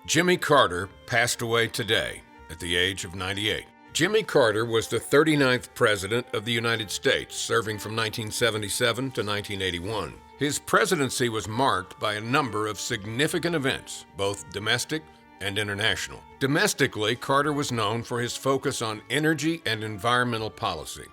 Jimmy Carter passed away today at the age of 98. Jimmy Carter was the 39th President of the United States, serving from 1977 to 1981. His presidency was marked by a number of significant events, both domestic and international. Domestically, Carter was known for his focus on energy and environmental policy.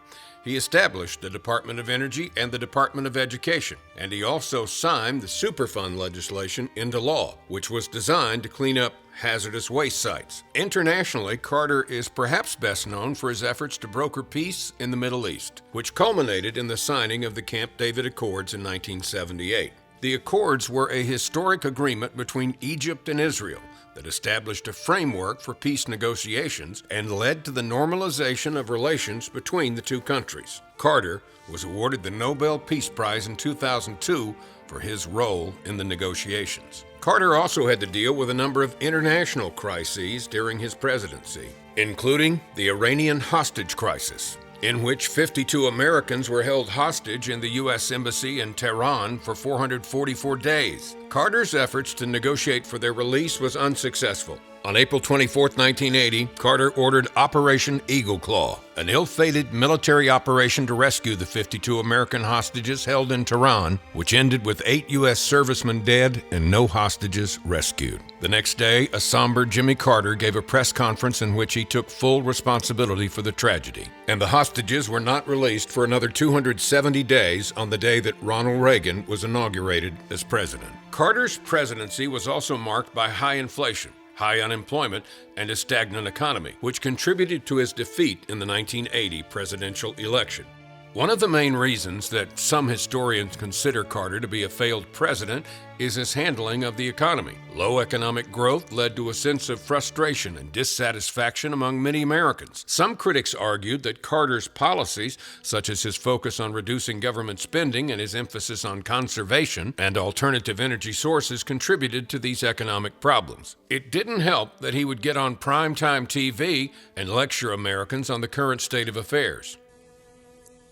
He established the Department of Energy and the Department of Education, and he also signed the Superfund legislation into law, which was designed to clean up hazardous waste sites. Internationally, Carter is perhaps best known for his efforts to broker peace in the Middle East, which culminated in the signing of the Camp David Accords in 1978. The Accords were a historic agreement between Egypt and Israel that established a framework for peace negotiations and led to the normalization of relations between the two countries. Carter was awarded the Nobel Peace Prize in 2002 for his role in the negotiations. Carter also had to deal with a number of international crises during his presidency, including the Iranian Hostage Crisis, in which 52 Americans were held hostage in the U.S. Embassy in Tehran for 444 days. Carter's efforts to negotiate for their release was unsuccessful. On April 24, 1980, Carter ordered Operation Eagle Claw, an ill-fated military operation to rescue the 52 American hostages held in Tehran, which ended with 8 U.S. servicemen dead and no hostages rescued. The next day, a somber Jimmy Carter gave a press conference in which he took full responsibility for the tragedy. And the hostages were not released for another 270 days on the day that Ronald Reagan was inaugurated as president. Carter's presidency was also marked by high inflation, high unemployment, and a stagnant economy, which contributed to his defeat in the 1980 presidential election. One of the main reasons that some historians consider Carter to be a failed president is his handling of the economy. Low economic growth led to a sense of frustration and dissatisfaction among many Americans. Some critics argued that Carter's policies, such as his focus on reducing government spending and his emphasis on conservation and alternative energy sources, contributed to these economic problems. It didn't help that he would get on primetime TV and lecture Americans on the current state of affairs.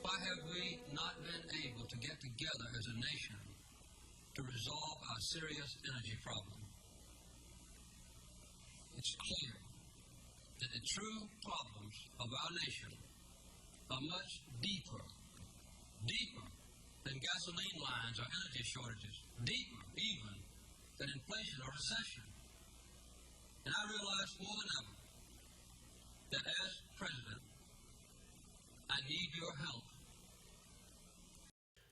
Why have we not been able to get together as a nation to resolve our serious energy problem? It's clear that the true problems of our nation are much deeper than gasoline lines or energy shortages, deeper even than inflation or recession. And I realize more than ever that as president, I need your help.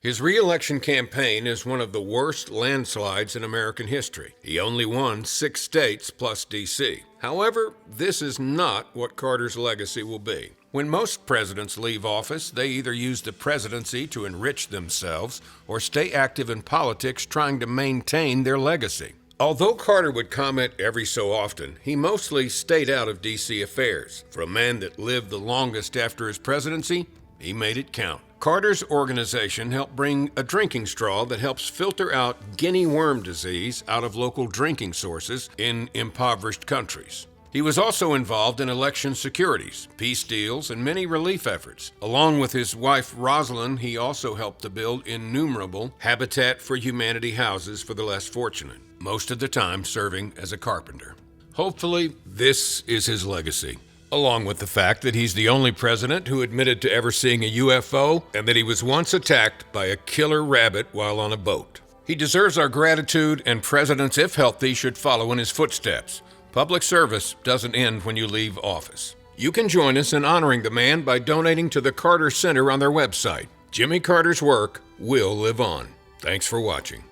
His re-election campaign is one of the worst landslides in American history. He only won 6 states plus D.C. However, this is not what Carter's legacy will be. When most presidents leave office, they either use the presidency to enrich themselves or stay active in politics trying to maintain their legacy. Although Carter would comment every so often, he mostly stayed out of D.C. affairs. For a man that lived the longest after his presidency, he made it count. Carter's organization helped bring a drinking straw that helps filter out guinea worm disease out of local drinking sources in impoverished countries. He was also involved in election securities, peace deals, and many relief efforts. Along with his wife Rosalind, he also helped to build innumerable Habitat for Humanity houses for the less fortunate, most of the time serving as a carpenter. Hopefully, this is his legacy, along with the fact that he's the only president who admitted to ever seeing a UFO and that he was once attacked by a killer rabbit while on a boat. He deserves our gratitude, and presidents, if healthy, should follow in his footsteps. Public service doesn't end when you leave office. You can join us in honoring the man by donating to the Carter Center on their website. Jimmy Carter's work will live on. Thanks for watching.